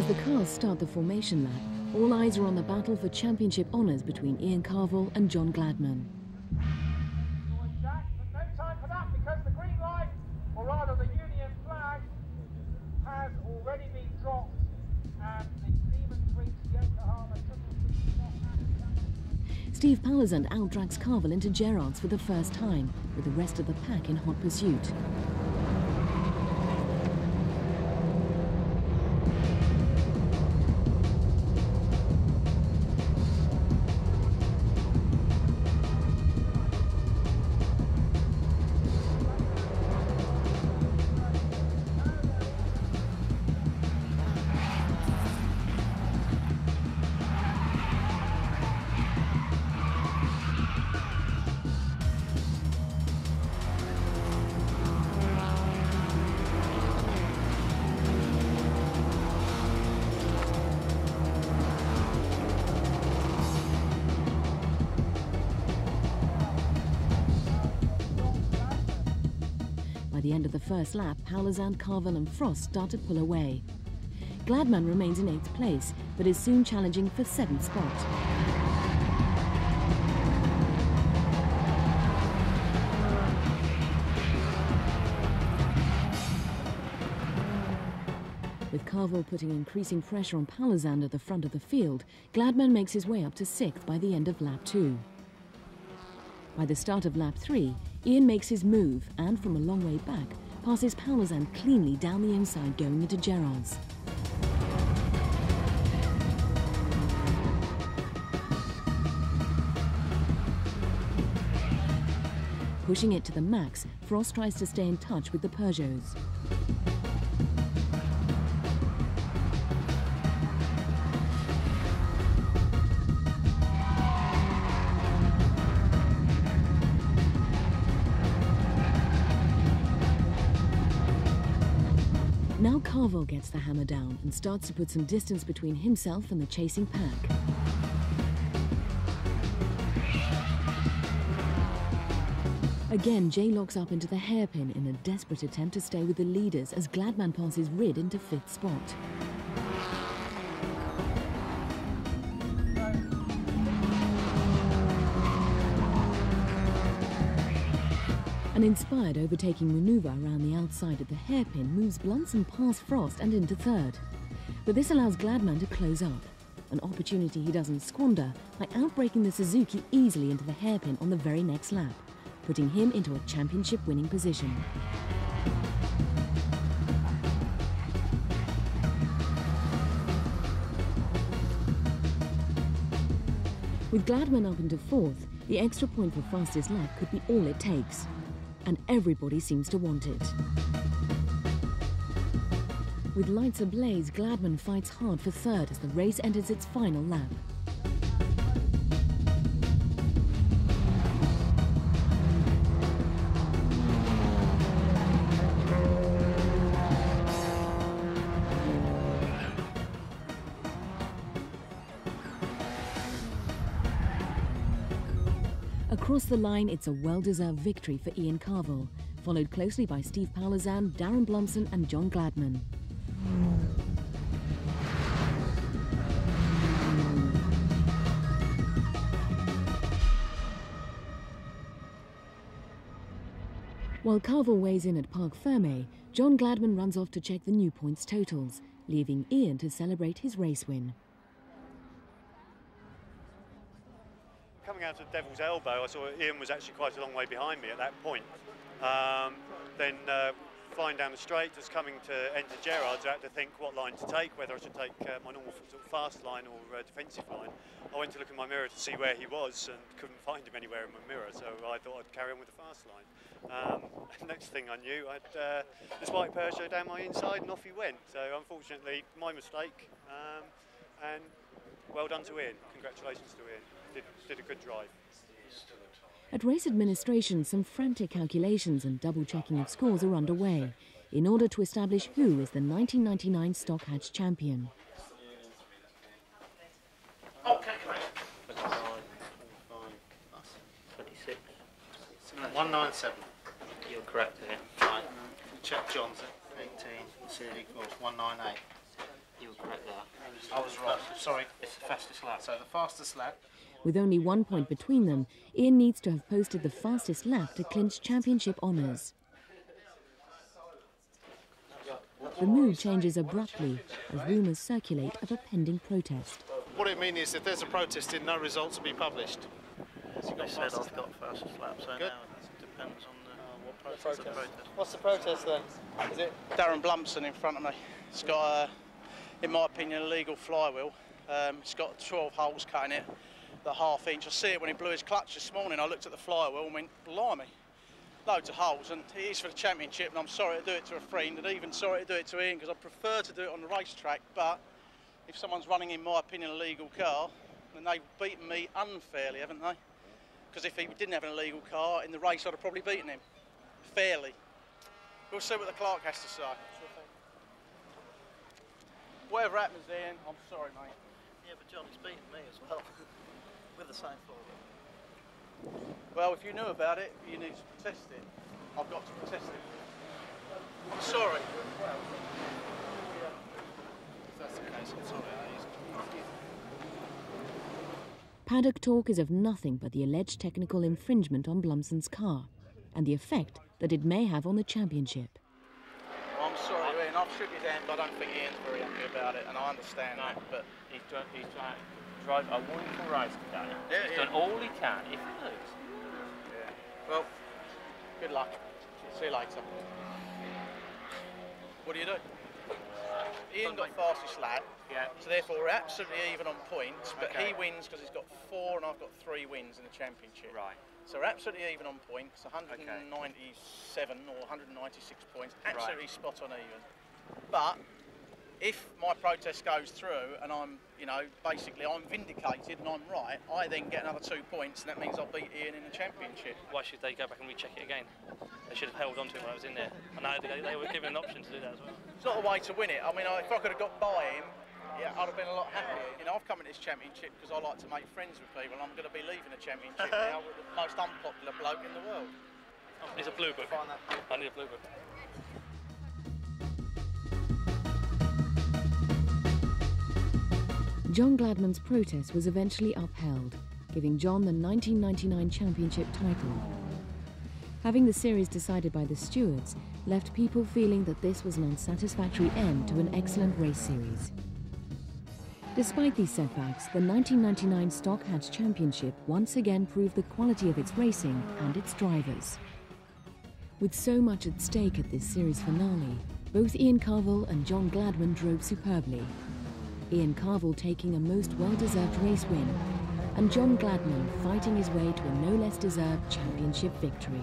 the cars start the formation lap, all eyes are on the battle for championship honours between Ian Carville and John Gladman. Jack, but no time for that because the green light, or rather the Union flag, has already been dropped and the Siemens reached Yokohama Steve Palazand outdrags Carville into Gerrards for the first time, with the rest of the pack in hot pursuit. By the end of the first lap, Palazand, Carville and Frost start to pull away. Gladman remains in 8th place, but is soon challenging for 7th spot. With Carville putting increasing pressure on Palazand at the front of the field, Gladman makes his way up to 6th by the end of lap 2. By the start of lap 3, Ian makes his move and, from a long way back, passes Palazand cleanly down the inside going into Gerrards. Pushing it to the max, Frost tries to stay in touch with the Peugeots. Now Carville gets the hammer down and starts to put some distance between himself and the chasing pack. Again, Jay locks up into the hairpin in a desperate attempt to stay with the leaders as Gladman passes Rid into 5th spot. An inspired overtaking manoeuvre around the outside of the hairpin moves Blunson past Frost and into 3rd. But this allows Gladman to close up, an opportunity he doesn't squander by outbraking the Suzuki easily into the hairpin on the very next lap, putting him into a championship-winning position. With Gladman up into 4th, the extra point for fastest lap could be all it takes. And everybody seems to want it. With lights ablaze, Gladman fights hard for 3rd as the race enters its final lap. Across the line, it's a well-deserved victory for Ian Carville, followed closely by Steve Palazand, Darren Blumson and John Gladman. While Carville weighs in at Parc Fermé, John Gladman runs off to check the new points totals, leaving Ian to celebrate his race win. Coming out of Devil's Elbow, I saw Ian was actually quite a long way behind me at that point. Then flying down the straight, just coming to enter Gerrards, I had to think what line to take, whether I should take my normal sort of fast line or defensive line. I went to look in my mirror to see where he was and couldn't find him anywhere in my mirror, so I thought I'd carry on with the fast line. Next thing I knew, I had this white Peugeot down my inside and off he went. So unfortunately, my mistake, and well done to Ian. Congratulations to Ian. Did a good drive. At race administration, some frantic calculations and double-checking of scores are underway in order to establish who is the 1999 Stock Hatch champion. Okay, 26. 197. You're correct here. Right. Check John's at 18. See it equals 198. You were correct there. I was right. Sorry, it's the fastest lap. So the fastest lap. With only 1 point between them, Ian needs to have posted the fastest lap to clinch championship honours. The mood changes abruptly as rumours circulate of a pending protest. What it means is if there's a protest in, no results will be published. They said I've got fastest lap, so now it depends on what protest. What's the protest then? Is it Darren Blumpson in front of me? It's got, in my opinion, a legal flywheel. It's got 12 holes cut in it, the ½ inch. I see it when he blew his clutch this morning. I looked at the flywheel and went, blimey, loads of holes. And it is for the championship, and I'm sorry to do it to a friend, and even sorry to do it to Ian, because I prefer to do it on the racetrack. But if someone's running, in my opinion, a legal car, then they've beaten me unfairly, haven't they? Because if he didn't have an illegal car in the race, I'd have probably beaten him fairly. We'll see what the clerk has to say. Whatever happens, Ian, I'm sorry, mate. Yeah, but Johnny's beaten me as well, with the same flywheel. Well, if you knew about it, you need to protest it. I've got to protest it. I'm sorry. If that's the case, I'm sorry. Paddock talk is of nothing but the alleged technical infringement on Blumpson's car and the effect that it may have on the championship. Well, I'm sorry, Ian. I've shook his hand, but I don't think Ian's very happy about it, and I understand that. But he's trying to drive a wonderful race today. Yeah, He's done all he can. If he loses. Yeah. Well, good luck. See you later. What do you do? Ian got fastest lap, so therefore we're absolutely even on points, but he wins because he's got 4 and I've got 3 wins in the championship. Right. So we're absolutely even on points, 197 or 196 points, absolutely spot on even. But if my protest goes through and I'm, basically I'm vindicated and I'm right, I then get another 2 points, and that means I'll beat Ian in the championship. Why should they go back and recheck it again? They should have held on to it when I was in there. And they were given an option to do that as well. It's not a way to win it. I mean, if I could have got by him, yeah, I'd have been a lot happier. I've come into this championship because I like to make friends with people, and I'm going to be leaving the championship now with the most unpopular bloke in the world. It's a blue book. I need a blue book. John Gladman's protest was eventually upheld, giving John the 1999 championship title. Having the series decided by the stewards left people feeling that this was an unsatisfactory end to an excellent race series. Despite these setbacks, the 1999 Stock Hatch Championship once again proved the quality of its racing and its drivers. With so much at stake at this series finale, both Ian Carville and John Gladman drove superbly. Ian Carville taking a most well-deserved race win, and John Gladman fighting his way to a no less deserved championship victory.